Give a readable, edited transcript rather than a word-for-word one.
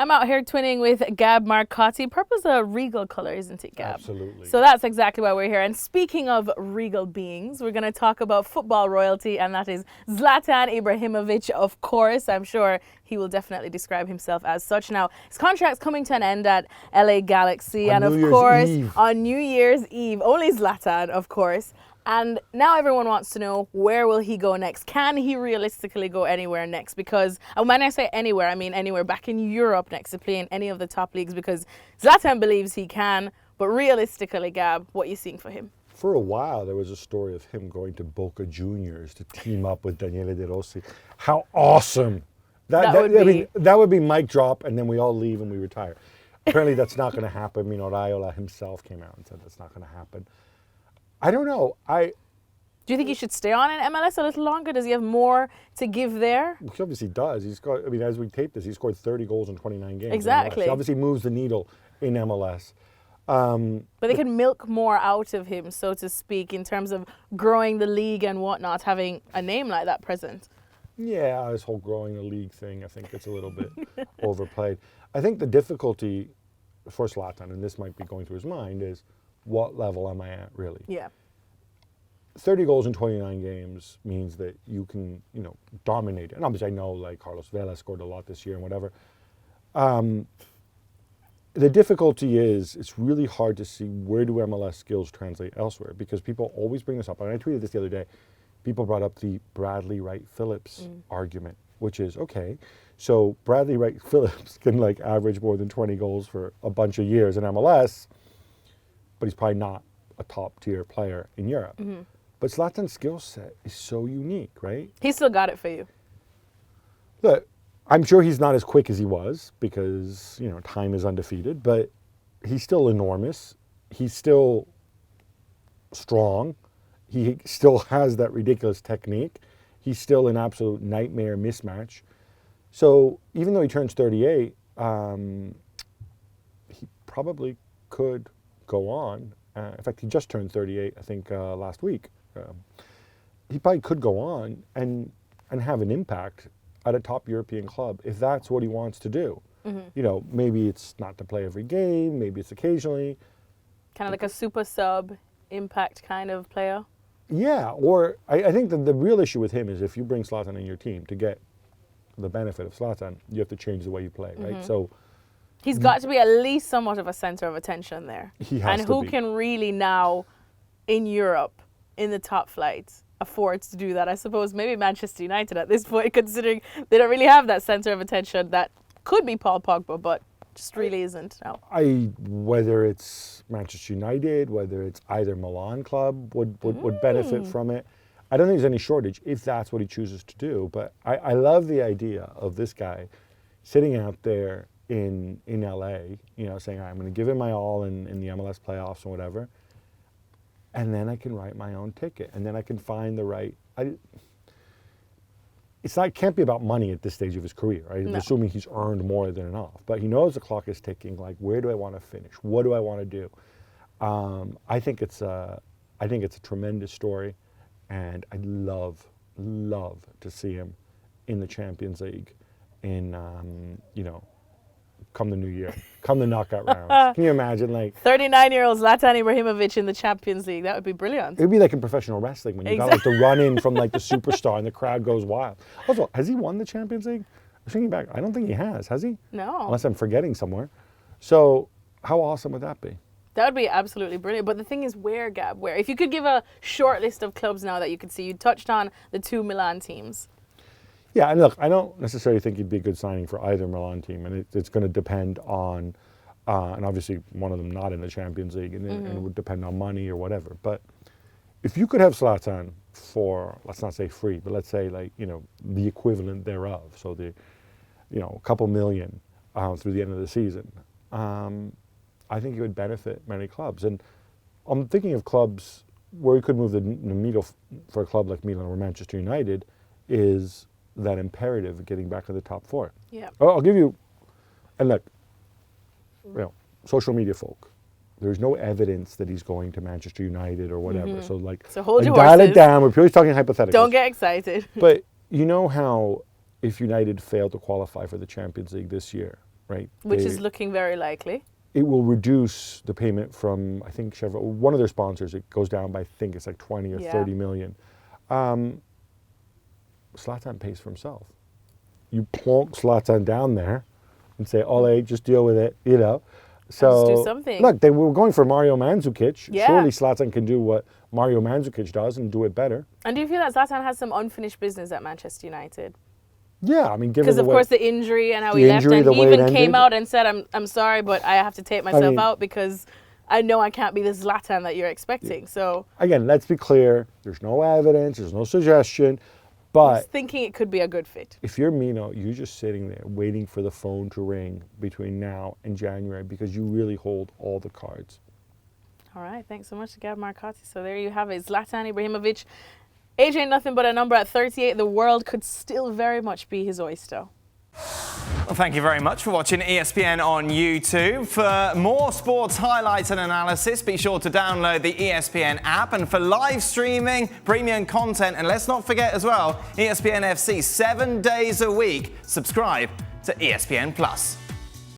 I'm out here twinning with Gab Marcotti. Purple's a regal color, isn't it, Gab? Absolutely. So that's exactly why we're here. And speaking of regal beings, we're going to talk about football royalty, and that is Zlatan Ibrahimovic, of course. I'm sure he will definitely describe himself as such. Now, his contract's coming to an end at LA Galaxy, and of course, on New Year's Eve, only Zlatan, of course. And now everyone wants to know, where will he go next? Can he realistically go anywhere next? Because when I say anywhere, I mean anywhere back in Europe next to play in any of the top leagues, because Zlatan believes he can. But realistically, Gab, what are you seeing for him? For a while, there was a story of him going to Boca Juniors to team up with Daniele De Rossi. How awesome! That would be mic drop, and then we all leave and we retire. Apparently, that's not going to happen. Raiola himself came out and said that's not going to happen. I don't know. Do you think he should stay on in MLS a little longer? Does he have more to give there? He obviously does. He's got. As we tape this, he scored 30 goals in 29 games. Exactly. He obviously moves the needle in MLS. But they can milk more out of him, so to speak, in terms of growing the league and whatnot, having a name like that present. Yeah, this whole growing the league thing, I think it's a little bit overplayed. I think the difficulty for Zlatan, and this might be going through his mind, is what level am I at, really? Yeah. 30 goals in 29 games means that you can, dominate. And obviously I know, like, Carlos Vela scored a lot this year and whatever. The difficulty is it's really hard to see where do MLS skills translate elsewhere, because people always bring this up. And I tweeted this the other day. People brought up the Bradley wright-phillips argument, which is, okay, so Bradley wright-phillips can, average more than 20 goals for a bunch of years in MLS, but he's probably not a top-tier player in Europe. Mm-hmm. But Zlatan's skill set is so unique, right? He still got it for you. Look, I'm sure he's not as quick as he was because, time is undefeated, but he's still enormous. He's still strong. He still has that ridiculous technique. He's still an absolute nightmare mismatch. So even though he turns 38, he probably could go on. In fact, he just turned 38, I think, last week. He probably could go on and have an impact at a top European club if that's what he wants to do. Mm-hmm. Maybe it's not to play every game, maybe it's occasionally. Kind of like a super sub impact kind of player? Yeah, or I think that the real issue with him is if you bring Zlatan in your team, to get the benefit of Zlatan, you have to change the way you play, right? So he's got to be at least somewhat of a center of attention there. He has and who can really now, in Europe, in the top flights, afford to do that? I suppose maybe Manchester United at this point, considering they don't really have that center of attention that could be Paul Pogba, but just really isn't now. Whether it's Manchester United, whether it's either Milan club would benefit from it. I don't think there's any shortage if that's what he chooses to do. But I love the idea of this guy sitting out there in LA, saying, all right, I'm going to give it my all in the MLS playoffs and whatever. And then I can write my own ticket. And then I can find the right... It can't be about money at this stage of his career, right? No. Assuming he's earned more than enough. But he knows the clock is ticking. Where do I want to finish? What do I want to do? I think it's a tremendous story, and I'd love to see him in the Champions League in come the new year, come the knockout rounds. Can you imagine 39-year-old Zlatan Ibrahimovic in the Champions League? That would be brilliant. It would be like in professional wrestling when you got to run in from the superstar and the crowd goes wild. Also, has he won the Champions League? I'm thinking back, I don't think he has he? No. Unless I'm forgetting somewhere. So how awesome would that be? That would be absolutely brilliant. But the thing is, where, Gab? Where? If you could give a short list of clubs now that you could see, you touched on the two Milan teams. Yeah, and look, I don't necessarily think he'd be a good signing for either Milan team, and it's going to depend on, and obviously one of them not in the Champions League, and it would depend on money or whatever. But if you could have Zlatan for, let's not say free, but let's say the equivalent thereof, so a couple million through the end of the season, I think it would benefit many clubs. And I'm thinking of clubs where he could move the needle for a club like Milan or Manchester United is that imperative of getting back to the top four. Yeah. I'll give you, and look, social media folk, there's no evidence that he's going to Manchester United or whatever. So hold your dial horses. It down. We're purely talking hypotheticals. Don't get excited. But you know how if United failed to qualify for the Champions League this year right? Which is looking very likely. It will reduce the payment from, I think, Chevrolet, one of their sponsors. It goes down by, I think it's like 20 or 30 million. Zlatan pays for himself. You plonk Zlatan down there and say, Ole, just deal with it, you know. So just do something. Look, they were going for Mario Mandzukic. Yeah. Surely Zlatan can do what Mario Mandzukic does and do it better. And do you feel that Zlatan has some unfinished business at Manchester United? Yeah, I mean, given Because the of way, course the injury and how he the left, injury, and the he way it even came ended. out and said, "I'm sorry, but I have to take myself mean- out because I know I can't be the Zlatan that you're expecting." So again, let's be clear. There's no evidence. There's no suggestion. But just thinking it could be a good fit. if you're Mino, you're just sitting there waiting for the phone to ring between now and January because you really hold all the cards. All right, thanks so much to Gab Marcotti. So there you have it, Zlatan Ibrahimovic. Age ain't nothing but a number at 38. The world could still very much be his oyster. Well, thank you very much for watching ESPN on YouTube. For more sports highlights and analysis, be sure to download the ESPN app. And for live streaming, premium content, and let's not forget as well, ESPN FC 7 days a week. Subscribe to ESPN Plus.